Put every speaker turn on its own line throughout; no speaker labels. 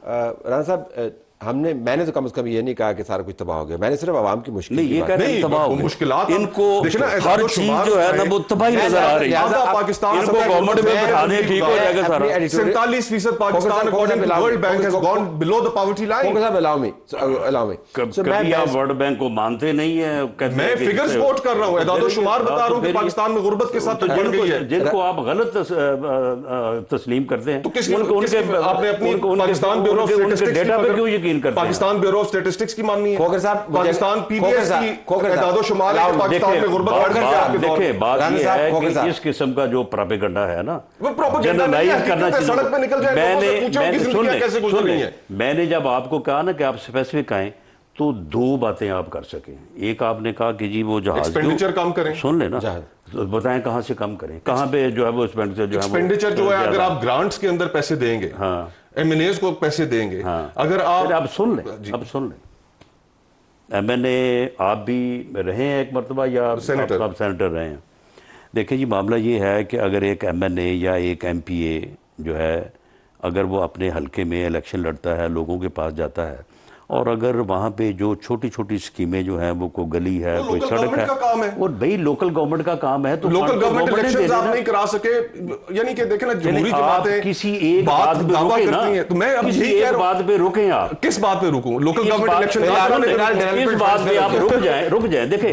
رانا صاحب میں نے تو کم از کم یہ نہیں کہا کہ سارا کچھ تباہ ہو گیا، میں نے صرف عوام کی مشکل
نہیں، یہ کہہ رہے ہیں تباہ ہو گیا،
مشکلات
ان کو ہر چیز جو ہے نا وہ تباہی نظر آ رہی ہے،
پاکستان
ان کو گورنمنٹ میں بٹھانے ٹھیک ہو جائے گا سارا۔
47% Pakistan according to World Bank has gone below the poverty line۔
کبھی آپ ورلڈ بینک کو مانتے نہیں ہیں،
میں فگر سپورٹ کر رہا ہوں، اعداد و شمار بتا رہا ہوں کہ پاکستان میں غربت کے ساتھ بڑھ گئی ہے۔
جن کو آپ غلط تسلیم کرتے ہیں،
آپ نے اپنی Pakistan bureau of statistics
data پہ کیوں یقین کرتے ہیں؟
پاکستان بیورو آف اسٹیٹسٹکس کی ماننی ہے،
کھوکر صاحب
پاکستان پی بی ایس کی اعداد و شمار ہے کہ پاکستان میں غربت بڑھ گئی۔
دیکھیں بات یہ ہے کہ اس قسم کا جو پراپیگنڈا ہے نا، جنرلائز کرنا چاہیے۔ میں نے جب آپ کو کہا نا کہ آپ اسپیسیفک آئیں تو دو باتیں آپ کر سکیں۔ ایک آپ نے کہا کہ جی وہ جہاز
ایکسپینڈیچر کم کریں،
سن لیں نا، بتائیں کہاں سے کم کریں، کہاں پہ جو ہے وہ
ایکسپینڈیچر جو ہے اگر آپ گرانٹس کے اندر پیسے دیں گے، ایم این ایز کو پیسے دیں گے، اگر آپ
سن لیں، اب سن لیں، ایم این اے آپ بھی رہے ہیں ایک مرتبہ یا آپ سینیٹر رہے ہیں۔ دیکھیں جی معاملہ یہ ہے کہ اگر ایک ایم این اے یا ایک ایم پی اے جو ہے اگر وہ اپنے حلقے میں الیکشن لڑتا ہے، لوگوں کے پاس جاتا ہے، اور اگر وہاں پہ جو چھوٹی چھوٹی سکیمیں جو ہیں وہ کوئی گلی ہے، کوئی سڑک ہے، اور بھئی لوکل گورنمنٹ کا کام ہے، تو
لوکل گورنمنٹ الیکشنز آپ نہیں کرا سکے، یعنی کہ دیکھیں نا جمہوری جماعتیں
کسی ایک بات پہ رکیں نا،
تو میں اب
کسی ایک بات پہ رکیں آپ۔
کس بات پہ رکوں؟ لوکل گورنمنٹ الیکشن
اس بات پہ آپ رک جائیں۔ دیکھیں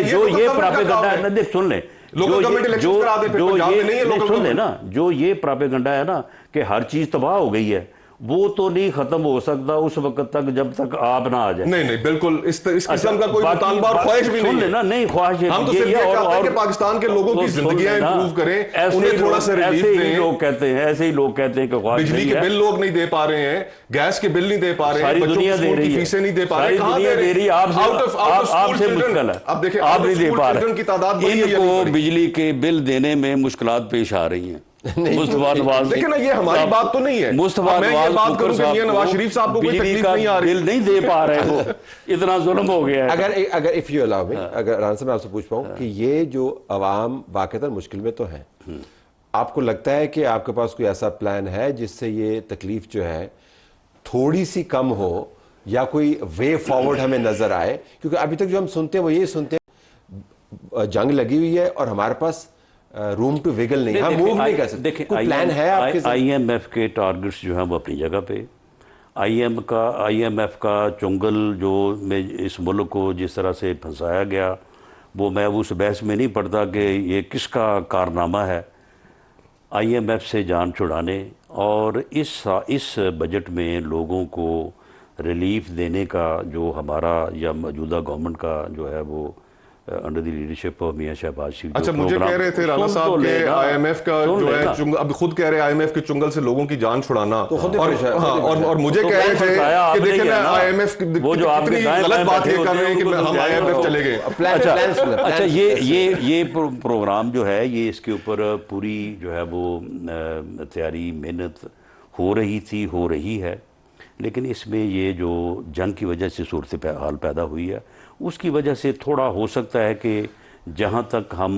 جو یہ پراپیگنڈا ہے نا، دیکھ سن لیں، سن لیں نا، جو یہ پراپیگنڈا ہے نا کہ ہر چیز تباہ ہو گئی ہے، وہ تو نہیں ختم ہو سکتا اس وقت تک جب تک آپ نہ آ جائیں۔
نہیں بالکل اس قسم کا کوئی مطالبہ اور خواہش بھی نہیں ہے۔
نہیں خواہش ہے،
ہم تو صرف یہ چاہتے ہیں کہ پاکستان کے لوگوں کی زندگیاں امپروو کریں، انہیں تھوڑا سا ریلیف دیں۔
ایسے ہی لوگ کہتے ہیں کہ خواہش
بجلی کے بل لوگ نہیں دے پا رہے ہیں، گیس کے بل نہیں دے پا رہے ہیں، بچوں کی اسکول کی فیسیں نہیں دے پا رہے ہیں،
ساری دنیا دے رہی ہے، آپ سے مشکل ہے،
اب دیکھیں
آپ نہیں دے پا رہے،
کی تعداد
ان کو بجلی کے بل دینے میں مشکلات پیش آ رہی ہیں۔
دیکھیں نا یہ ہماری بات تو نہیں ہے، میں یہ بات کروں کہ یہ نواز شریف صاحب کو کوئی تکلیف نہیں آ رہی،
بل نہیں دے پا رہے ہو، اتنا ظلم ہو گیا ہے۔
اگر if you allow me، اگر رانا صاحب میں آپ سے پوچھ پاؤں کہ یہ جو عوام واقعتاً مشکل میں تو ہیں، آپ کو لگتا ہے کہ آپ کے پاس کوئی ایسا پلان ہے جس سے یہ تکلیف جو ہے تھوڑی سی کم ہو، یا کوئی وے فارورڈ ہمیں نظر آئے؟ کیونکہ ابھی تک جو ہم سنتے ہیں وہ یہ سنتے ہیں جنگ لگی ہوئی ہے اور ہمارے پاس روم ٹو وگل نہیں، ہم موو نہیں کر سکتے۔ کوئی پلان ہے آپ کے؟
آئی ایم ایف کے ٹارگٹس جو ہیں وہ اپنی جگہ پہ، آئی ایم ایف کا چنگل جو میں اس ملک کو جس طرح سے پھنسایا گیا، وہ میں اس بحث میں نہیں پڑتا کہ یہ کس کا کارنامہ ہے۔ آئی ایم ایف سے جان چھڑانے اور اس بجٹ میں لوگوں کو ریلیف دینے کا جو ہمارا یا موجودہ گورنمنٹ کا جو ہے وہ انڈر دی لیڈرشپ آف میاں شہباز شریف۔
اچھا مجھے کہہ رہے تھے رانا صاحب کہ آئی ایم ایف کا جو ہے، اب خود کہہ رہے آئی ایم ایف کے چنگل سے لوگوں کی جان چھڑانا، اور مجھے کہہ رہے تھے کہ دیکھیں نا آئی ایم ایف کتنی غلط باتیں کر رہے ہیں کہ ہم آئی ایم ایف چلے گئے۔
اچھا یہ پروگرام جو ہے یہ اس کے اوپر پوری جو ہے وہ تیاری محنت ہو رہی ہے، لیکن اس میں یہ جو جنگ کی وجہ سے صورتحال پیدا ہوئی ہے اس کی وجہ سے تھوڑا ہو سکتا ہے کہ جہاں تک ہم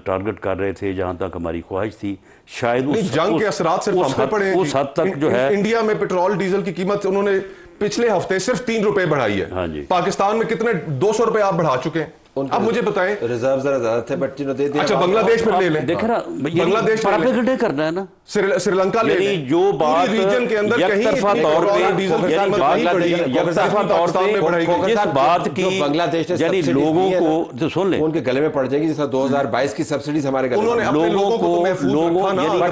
ٹارگٹ کر رہے تھے، جہاں تک ہماری خواہش تھی، شاید
جنگ کے اثرات صرف ہم پہ پڑے ہیں۔
اس حد تک جو ہے
انڈیا میں پیٹرول ڈیزل کی قیمت انہوں نے پچھلے ہفتے صرف 3 روپے بڑھائی ہے، پاکستان میں کتنے 200 روپے آپ بڑھا چکے ہیں۔ اب مجھے بتائیں
ریزرو ذرا زیادہ تھے بٹ دے دیا۔
اچھا بنگلہ دیش میں لے لیں،
دیکھ رہا بنگلہ دیش پراپیگنڈے کرنا ہے نا،
سری لنکا لے لیں،
جو بات
ریجن کے اندر کہیں
یکطرفہ طور پہ جس بات کی
بنگلہ دیش نے
یعنی لوگوں کو سن لیں
ان کے گلے میں پڑ جائے گی، جیسا 2022 کی سبسڈیز ہمارے گلے میں،
لوگوں کو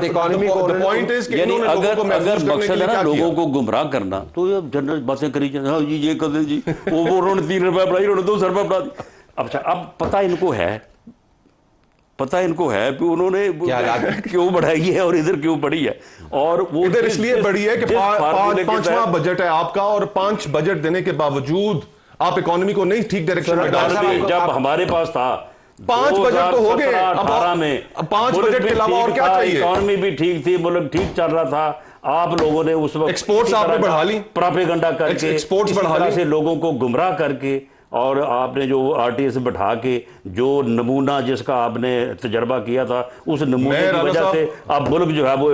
اکانومی کو یعنی اگر مقصد ہے نا لوگوں کو گمراہ کرنا، تو جنرل باتیں کری جائیں، ہاں جی یہ کر دیں جی، وہ انہوں نے 3 روپے بڑھائی، انہوں نے 200 روپے بڑھا دی۔ اچھا اب پتہ ان کو ہے کہ انہوں نے کیوں بڑھائی ہے اور ادھر کیوں بڑھی ہے، اور وہ
ادھر اس لیے بڑھی ہے کہ 5واں بجٹ ہے آپ کا، اور 5 بجٹ دینے کے باوجود آپ اکانومی کو نہیں ٹھیک ڈائریکشن میں ڈال رہے ہیں۔
جب ہمارے پاس تھا
5 بجٹ تو ہو گئے،
18 میں
5 بجٹ کے علاوہ اور کیا چاہیے؟
اکانومی بھی ٹھیک تھی، ملک ٹھیک چل رہا تھا، آپ لوگوں نے اس وقت
ایکسپورٹس آپ نے بڑھا لی،
پراپیگنڈا کر کے اس طرح سے لوگوں کو گمراہ کر کے اور آپ نے جو آر ٹی ایس بٹھا کے جو نمونہ جس کا آپ نے تجربہ کیا تھا اس نمونے کی وجہ سے اب ملک جو ہے وہ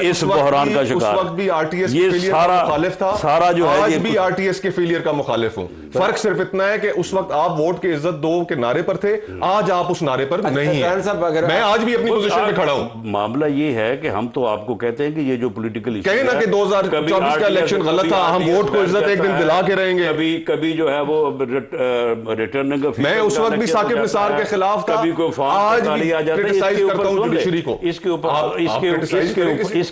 اس بحران کا شکار
اس وقت بھی آر ٹی ایس کے فیلئر کا مخالف تھا,
سارا جو ہے
آج بھی آر ٹی ایس کے فیلئر کا مخالف ہوں. فرق صرف اتنا ہے کہ اس وقت آپ ووٹ کے عزت دو کے نارے پر تھے, آج آپ اس نارے پر نہیں ہیں. میں آج بھی اپنی پوزیشن پہ کھڑا ہوں.
معاملہ یہ ہے کہ ہم تو آپ کو کہتے ہیں کہ یہ جو پولیٹیکل
کہیں نا کہ 2024 کا الیکشن غلط تھا, ہم ووٹ کو عزت ایک دن دلا کے رہیں گے.
کبھی جو ہے وہ ریٹرننگ,
میں اس وقت بھی ثاقب نثار کے خلاف تھا, آج بھی کرٹیسائز کرتا ہوں جوڈیشری کو.
اس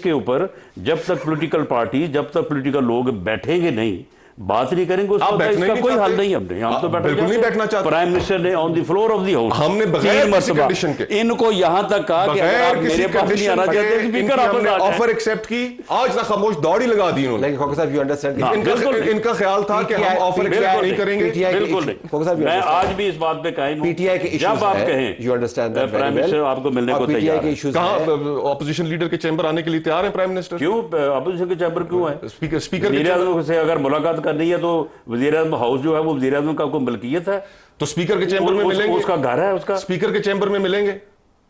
کے اوپر جب تک پولیٹیکل پارٹی, جب تک پولیٹیکل لوگ بیٹھیں گے نہیں, بات نہیں کریں گے, اس کا کوئی حل نہیں. ہم تو
بالکل نہیں بیٹھنا چاہتے.
پرائم منسٹر نے آن دی فلور آف دی ہاؤس
ہم نے بغیر کسی کنڈیشن کے
ان کو یہاں تک کہا کہ اگر آپ میرے پاس نہیں آنا چاہتے اسپیکر آپ نے
آفر ایکسپٹ کی, آج تک خاموش دوڑی لگا دی انہوں نے.
لیکن صاحب یو انڈرسٹینڈ
ان کا خیال تھا کہ ہم آفر ایکسپٹ نہیں کریں گے.
بالکل نہیں, میں آج بھی اس بات پہ قائم ہوں.
پی ٹی آئی کے ایشوز
جب آپ کہیں
you understand that
prime minister آپ کو ملنے کو تیار ہے.
کہاں اپوزیشن لیڈر کے چیمبر آنے کے لیے تیار ہیں پرائم منسٹر؟
کیوں اپوزیشن کے چیمبر کیوں ہے؟
اسپیکر
وزیر اعظم سے اگر ملاقات کرنی ہے تو وزیر اعظم ہاؤس جو ہے وہ وزیر اعظم کا کوئی ملکیت ہے,
تو اسپیکر کے چیمبر میں ملیں گے.
اس کا گھر ہے, اس کا
اسپیکر کے چیمبر میں ملیں گے.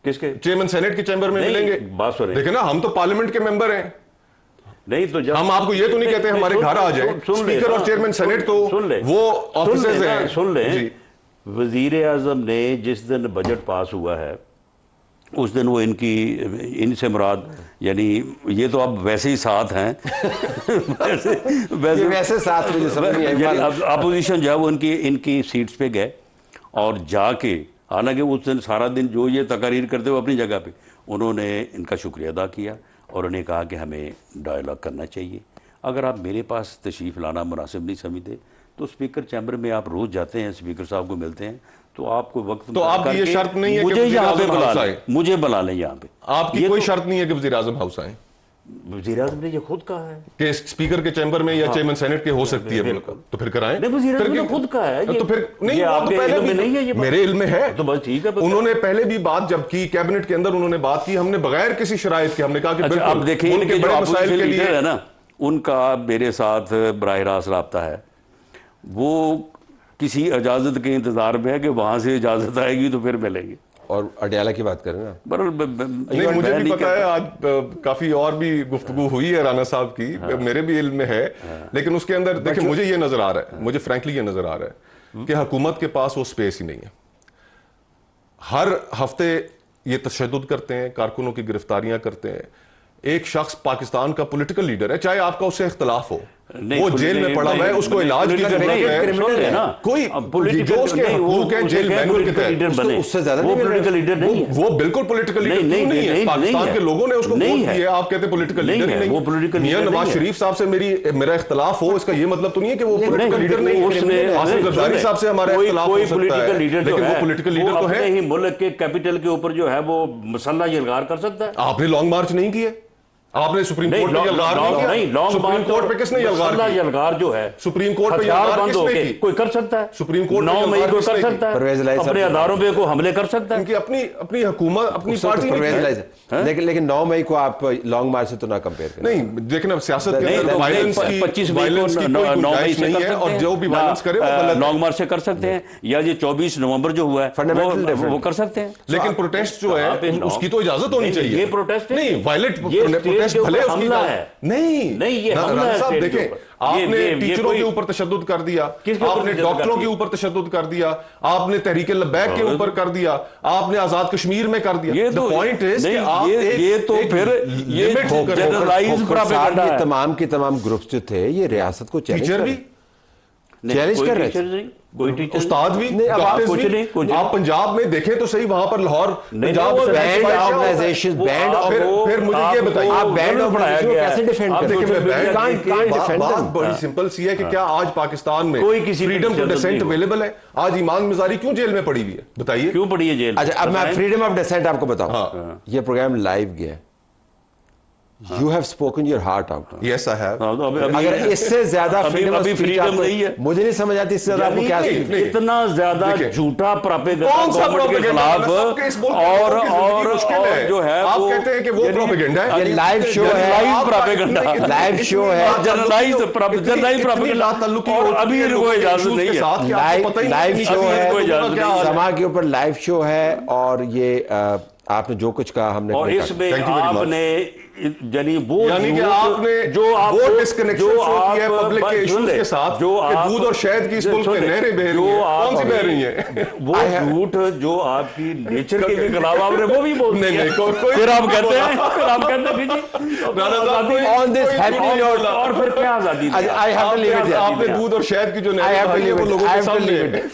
کس کے؟
چیئرمین سینٹ کے چیمبر میں ملیں گے.
بات سنیں,
دیکھیں نا, ہم تو پارلیمنٹ کے ممبر ہیں.
نہیں تو
ہم آپ کو یہ تو نہیں کہتے ہمارے گھر آ جائیں. اسپیکر اور چیئرمین سینٹ تو وہ آفیسرز ہیں.
سن لیں, وزیر اعظم نے جس دن بجٹ پاس ہوا ہے اس دن وہ ان سے مراد, یعنی یہ تو اب ویسے ہی ساتھ ہیں,
ویسے ساتھ مجھے سمجھ نہیں آئی.
اپوزیشن جو ہے وہ ان کی سیٹس پہ گئے اور جا کے, حالانکہ اس دن سارا دن جو یہ تقاریر کرتے ہوئے اپنی جگہ پہ, انہوں نے ان کا شکریہ ادا کیا اور انہیں کہا کہ ہمیں ڈائیلاگ کرنا چاہیے. اگر آپ میرے پاس تشریف لانا مناسب نہیں سمجھتے تو اسپیکر چیمبر میں آپ روز جاتے ہیں, اسپیکر صاحب کو ملتے ہیں, تو آپ کو وقت
تو آپ کی یہ شرط نہیں ہے
مجھے یہاں پہ بلا لیں, مجھے بلا لیں یہاں پہ.
آپ کی کوئی شرط نہیں ہے کہ وزیر اعظم ہاؤس آئیں؟
وزیر اعظم نے یہ خود کہا ہے
کہ اسپیکر کے چیمبر میں یا چیئرمین سینٹ کے ہو سکتی ہے, تو پھر کرائیں.
وزیر اعظم نے خود کہا ہے,
تو پھر نہیں, وہ تو پہلے بھی میرے علم میں ہے.
تو بس ٹھیک ہے,
انہوں نے پہلے بھی بات جب کی کیبنٹ کے اندر, انہوں نے بات کی, ہم نے بغیر کسی شرائط کے ہم نے کہا کہ بالکل.
اب دیکھیں ان کے جو اپوزیشن لیڈر ہے نا, ان کا میرے ساتھ براہ راست رابطہ ہے, وہ کسی اجازت کے انتظار میں ہے کہ وہاں سے اجازت آئے گی تو پھر ملیں گے.
اور اڈیالہ کی بات کریں نا,
نہیں مجھے بھی پتا ہے, آج کافی اور بھی گفتگو ہوئی ہے رانا صاحب کی, میرے بھی علم میں ہے, لیکن اس کے اندر دیکھیں مجھے یہ نظر آ رہا ہے, مجھے فرینکلی یہ نظر آ رہا ہے کہ حکومت کے پاس وہ سپیس ہی نہیں ہے. ہر ہفتے یہ تشدد کرتے ہیں, کارکنوں کی گرفتاریاں کرتے ہیں. ایک شخص پاکستان کا پولیٹیکل لیڈر ہے, چاہے آپ کا اس سے اختلاف ہو, وہ جیل میں پڑا ہوا ہے, اس کو علاج کی ضرورت ہے, کوئی جو اس کے حقوق ہیں جیل مینول کے تحت,
اس سے زیادہ نہیں,
وہ بالکل پولیٹیکل لیڈر نہیں ہے. پاکستان کے لوگوں نے اس کو ووٹ دیا, آپ کہتے ہیں پولیٹیکل لیڈر ہی نہیں. میاں نواز شریف صاحب سے میرا اختلاف ہو, اس کا یہ مطلب تو نہیں ہے کہ وہ پولیٹیکل لیڈر نہیں ہے. آصف زرداری صاحب سے ہمارا اختلاف ہو سکتا ہے, لیکن وہ پولیٹیکل لیڈر تو ہے.
ہی ملک کے کیپٹل کے اوپر جو ہے وہ مسلح یلغار کر سکتا ہے.
آپ نے لانگ مارچ نہیں کیے, آپ نے سپریم کورٹ پہ یلغار نہیں کیا. سپریم کورٹ پہ کس نے
یلغار جو ہے
سپریم کورٹ پہ یلغار کس نے کی؟
کوئی کر سکتا ہے,
سپریم کورٹ
9 مئی کو کر سکتا ہے, اپنے اداروں پہ کو حملے کر سکتا ہے.
ان کی اپنی حکومت, اپنی پارٹی
لیکن 9 مئی کو آپ لانگ مارچ سے تو نہ کمپیئر کریں.
نہیں دیکھیں, اب سیاست کے اندر وائلنس کی کوئی گنجائش نہیں ہے, اور جو بھی وائلنس کرے وہ غلط ہے.
لانگ مارچ سے کر سکتے ہیں, یا یہ 24 نومبر جو ہوا ہے وہ کر سکتے ہیں.
لیکن پروٹیسٹ جو ہے اس کی تو اجازت ہونی چاہیے.
یہ پروٹیسٹ
نہیں, وائلنٹ پروٹیسٹ بھلے اس کی نہیں,
یہ
رانا صاحب دیکھیں, آپ نے ٹیچروں کے اوپر تشدد کر دیا, آپ نے ڈاکٹروں کے اوپر تشدد کر دیا, آپ نے تحریک لبیک کے اوپر کر دیا, آپ نے آزاد کشمیر میں کر دیا. The point is کہ آپ
یہ تو پھر یہ جنرلائز پروپیگنڈا ہے.
تمام کے تمام گروپس جو تھے یہ ریاست کو
ٹیچر بھی
چیلنج کر رہے تھے,
کوئی ٹیچر
استاد بھی, آپ پنجاب میں دیکھیں تو صحیح, وہاں پر Lahore Punjab
band organisation band, اور
پھر مجھے یہ بتائیے
آپ بینڈ آرگنائزیشن کو کیسے ڈیفینڈ کریں؟
بات بڑی سمپل سی ہے کہ کیا آج پاکستان میں فریڈم ٹو ڈسینٹ اویلیبل ہے؟ آج ایمان مزاری کیوں جیل میں پڑی ہوئی ہے, بتائیے
کیوں پڑی ہے جیل؟
اچھا اب میں فریڈم آف ڈسینٹ آپ کو بتاؤں, یہ پروگرام لائیو گیا, You have spoken your heart out.
Yes, I have.
اگر اس سے زیادہ
فریڈم نہیں ہے,
مجھے نہیں سمجھ آتی اس سے زیادہ آپ کو کیا
اتنا زیادہ جھوٹا پراپیگنڈا گورنمنٹ کے خلاف, اور جو ہے
آپ کہتے ہیں کہ وہ پروپیگنڈا ہے,
یہ لائیو شو ہے, لائیو شو ہے,
جرنلائز پراپیگنڈا, اور ابھی ان کو اجازت نہیں ہے,
لائیو شو ہے, سما کے اوپر لائیو شو ہے, اور یہ آپ نے جو کچھ کہا ہم نے,
اور اس میں آپ نے یعنی
کہ آپ نے جو وہ ڈسکنیکشن شو کیا ہے پبلک کے ایشوز کے ساتھ, کہ دودھ اور شہد کی اس ملک میں نہریں بہ رہی ہیں, کون سی بہ رہی ہیں,
وہ جھوٹ جو آپ کی نیچر کے خلاف آپ نے وہ بھی بول دیا. پھر آپ کہتے ہیں اور پھر کیا آزادی,
آپ نے دودھ اور شہد کی جو نہریں وہ لوگوں کے سامنے